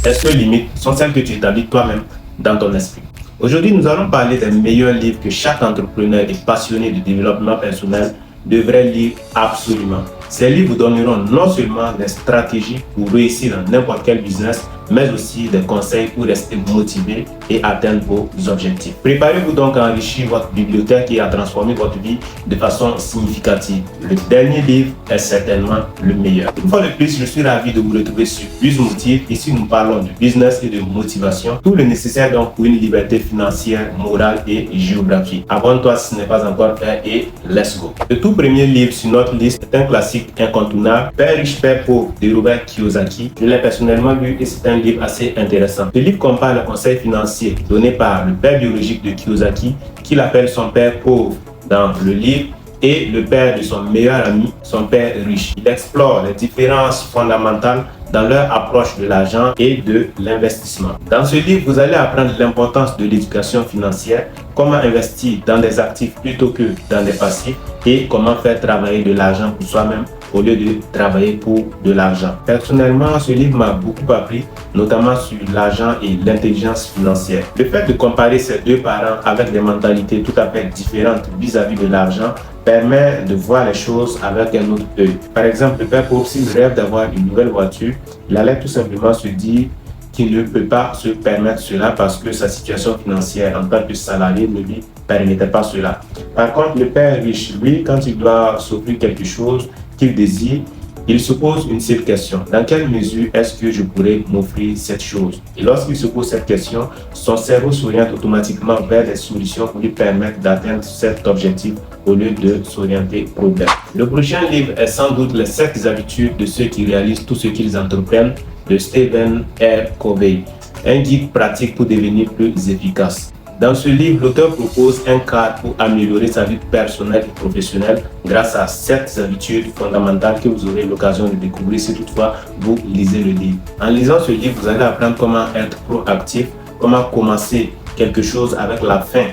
Tes seules limites sont celles que tu établis toi-même dans ton esprit. Aujourd'hui, nous allons parler des meilleurs livres que chaque entrepreneur et passionné de développement personnel devrait lire absolument. Ces livres vous donneront non seulement des stratégies pour réussir dans n'importe quel business, mais aussi des conseils pour rester motivé et atteindre vos objectifs. Préparez-vous donc à enrichir votre bibliothèque et à transformer votre vie de façon significative. Le dernier livre est certainement le meilleur. Une fois de plus, je suis ravi de vous retrouver sur BuzMotive. Ici, nous parlons de business et de motivation. Tout le nécessaire donc pour une liberté financière, morale et géographique. Abonne-toi si ce n'est pas encore fait et let's go. Le tout premier livre sur notre liste est un classique incontournable, Père riche, Père pauvre de Robert Kiyosaki. Je l'ai personnellement lu et c'est un livre assez intéressant. Le livre compare les conseils financiers donnés par le père biologique de Kiyosaki, qu'il appelle son père pauvre dans le livre, et le père de son meilleur ami, son père riche. Il explore les différences fondamentales dans leur approche de l'argent et de l'investissement. Dans ce livre, vous allez apprendre l'importance de l'éducation financière, comment investir dans des actifs plutôt que dans des passifs et comment faire travailler de l'argent pour soi-même au lieu de travailler pour de l'argent. Personnellement, ce livre m'a beaucoup appris, notamment sur l'argent et l'intelligence financière. Le fait de comparer ces deux parents avec des mentalités tout à fait différentes vis-à-vis de l'argent permet de voir les choses avec un autre œil. Par exemple, le père pauvre, s'il rêve d'avoir une nouvelle voiture, il allait tout simplement se dire qu'il ne peut pas se permettre cela parce que sa situation financière en tant que salarié ne lui permettait pas cela. Par contre, le père riche, lui, quand il doit s'offrir quelque chose qu'il désire, il se pose une seule question. Dans quelle mesure est-ce que je pourrais m'offrir cette chose? Et lorsqu'il se pose cette question, son cerveau s'oriente automatiquement vers des solutions pour lui permettre d'atteindre cet objectif au lieu de s'orienter au problème. Le prochain livre est sans doute les 7 habitudes de ceux qui réalisent tout ce qu'ils entreprennent de Stephen R. Covey, un guide pratique pour devenir plus efficace. Dans ce livre, l'auteur propose un cadre pour améliorer sa vie personnelle et professionnelle grâce à 7 habitudes fondamentales que vous aurez l'occasion de découvrir si toutefois vous lisez le livre. En lisant ce livre, vous allez apprendre comment être proactif, comment commencer quelque chose avec la fin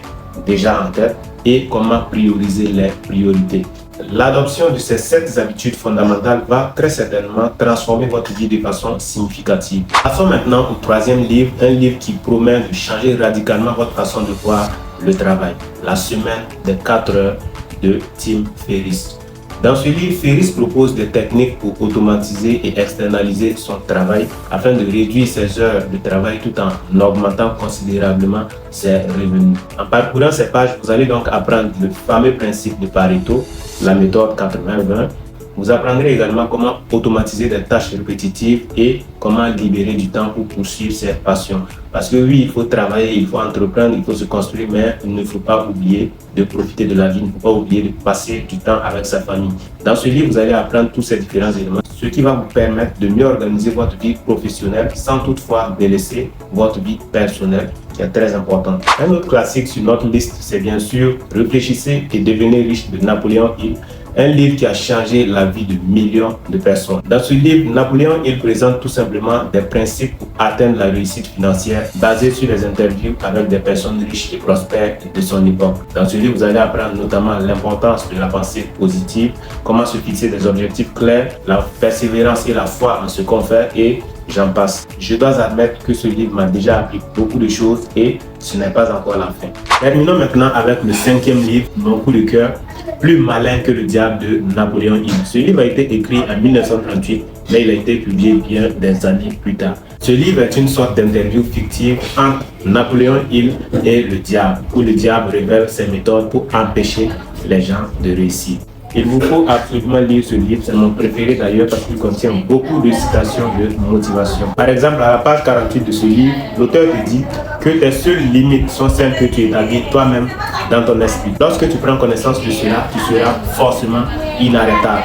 déjà en tête et comment prioriser les priorités. L'adoption de ces 7 habitudes fondamentales va très certainement transformer votre vie de façon significative. Passons maintenant au troisième livre, un livre qui promet de changer radicalement votre façon de voir le travail. La semaine des 4 heures de Tim Ferriss. Dans ce livre, Ferriss propose des techniques pour automatiser et externaliser son travail afin de réduire ses heures de travail tout en augmentant considérablement ses revenus. En parcourant ces pages, vous allez donc apprendre le fameux principe de Pareto, la méthode 80-20. Vous apprendrez également comment automatiser des tâches répétitives et comment libérer du temps pour poursuivre ses passions. Parce que oui, il faut travailler, il faut entreprendre, il faut se construire, mais il ne faut pas oublier de profiter de la vie, il ne faut pas oublier de passer du temps avec sa famille. Dans ce livre, vous allez apprendre tous ces différents éléments, ce qui va vous permettre de mieux organiser votre vie professionnelle sans toutefois délaisser votre vie personnelle, qui est très importante. Un autre classique sur notre liste, c'est bien sûr Réfléchissez et devenez riche de Napoléon Hill. Un livre qui a changé la vie de millions de personnes. Dans ce livre, Napoléon Hill présente tout simplement des principes pour atteindre la réussite financière basés sur les interviews avec des personnes riches et prospères de son époque. Dans ce livre, vous allez apprendre notamment l'importance de la pensée positive, comment se fixer des objectifs clairs, la persévérance et la foi en ce qu'on fait et j'en passe. Je dois admettre que ce livre m'a déjà appris beaucoup de choses et ce n'est pas encore la fin. Terminons maintenant avec le 5e livre, Mon coup de cœur, Plus malin que le diable de Napoléon Hill. Ce livre a été écrit en 1938, mais il a été publié bien des années plus tard. Ce livre est une sorte d'interview fictive entre Napoléon Hill et le diable, où le diable révèle ses méthodes pour empêcher les gens de réussir. Il vous faut absolument lire ce livre, c'est mon préféré d'ailleurs parce qu'il contient beaucoup de citations de motivation. Par exemple, à la page 48 de ce livre, l'auteur te dit que tes seules limites sont celles que tu établis toi-même dans ton esprit. Lorsque tu prends connaissance de cela, tu seras forcément inarrêtable.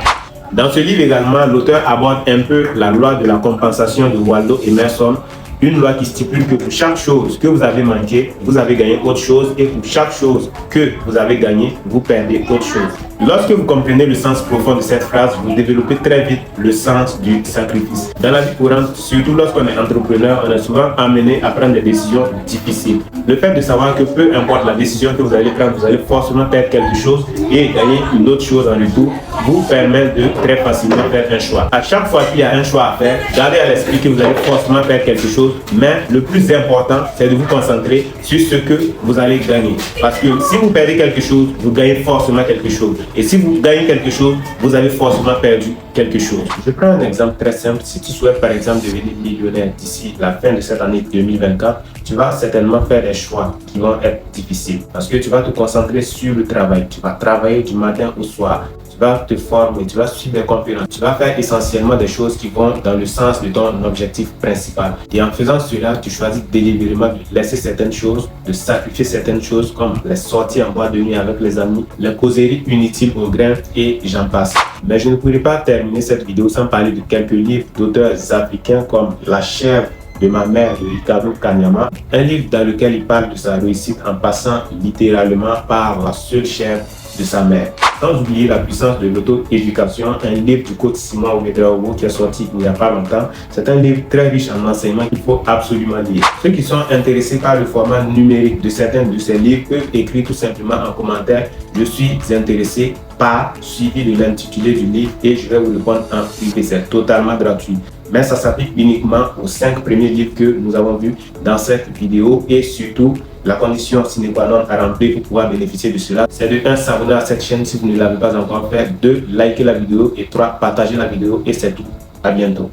Dans ce livre également, l'auteur aborde un peu la loi de la compensation de Waldo Emerson, une loi qui stipule que pour chaque chose que vous avez manqué, vous avez gagné autre chose et pour chaque chose que vous avez gagné, vous perdez autre chose. Lorsque vous comprenez le sens profond de cette phrase, vous développez très vite le sens du sacrifice. Dans la vie courante, surtout lorsqu'on est entrepreneur, on est souvent amené à prendre des décisions difficiles. Le fait de savoir que peu importe la décision que vous allez prendre, vous allez forcément perdre quelque chose et gagner une autre chose en retour vous permet de très facilement faire un choix. À chaque fois qu'il y a un choix à faire, gardez à l'esprit que vous allez forcément faire quelque chose, mais le plus important, c'est de vous concentrer sur ce que vous allez gagner. Parce que si vous perdez quelque chose, vous gagnez forcément quelque chose. Et si vous gagnez quelque chose, vous avez forcément perdu quelque chose. Je prends un exemple très simple. Si tu souhaites par exemple devenir millionnaire d'ici la fin de cette année 2024, tu vas certainement faire des choix qui vont être difficiles. Parce que tu vas te concentrer sur le travail. Tu vas travailler du matin au soir. Tu vas te former, tu vas suivre des conférences, tu vas faire essentiellement des choses qui vont dans le sens de ton objectif principal. Et en faisant cela, tu choisis délibérément de laisser certaines choses, de sacrifier certaines choses comme les sorties en boîte de nuit avec les amis, les causeries inutiles au grain et j'en passe. Mais je ne pourrais pas terminer cette vidéo sans parler de quelques livres d'auteurs africains comme La chèvre de ma mère de Ricardo Kanyama, un livre dans lequel il parle de sa réussite en passant littéralement par la seule chèvre de sa mère. Sans oublier La puissance de l'auto-éducation, un livre du coach Simon Ouedraogo qui est sorti il n'y a pas longtemps. C'est un livre très riche en enseignements qu'il faut absolument lire. Ceux qui sont intéressés par le format numérique de certains de ces livres peuvent écrire tout simplement en commentaire « Je suis intéressé par » suivi de l'intitulé du livre et je vais vous répondre en privé. C'est totalement gratuit. Mais ça s'applique uniquement aux 5 premiers livres que nous avons vus dans cette vidéo et surtout la condition sine qua non à remplir pour pouvoir bénéficier de cela, c'est de 1 s'abonner à cette chaîne si vous ne l'avez pas encore fait, 2 liker la vidéo et 3 partager la vidéo et c'est tout. À bientôt.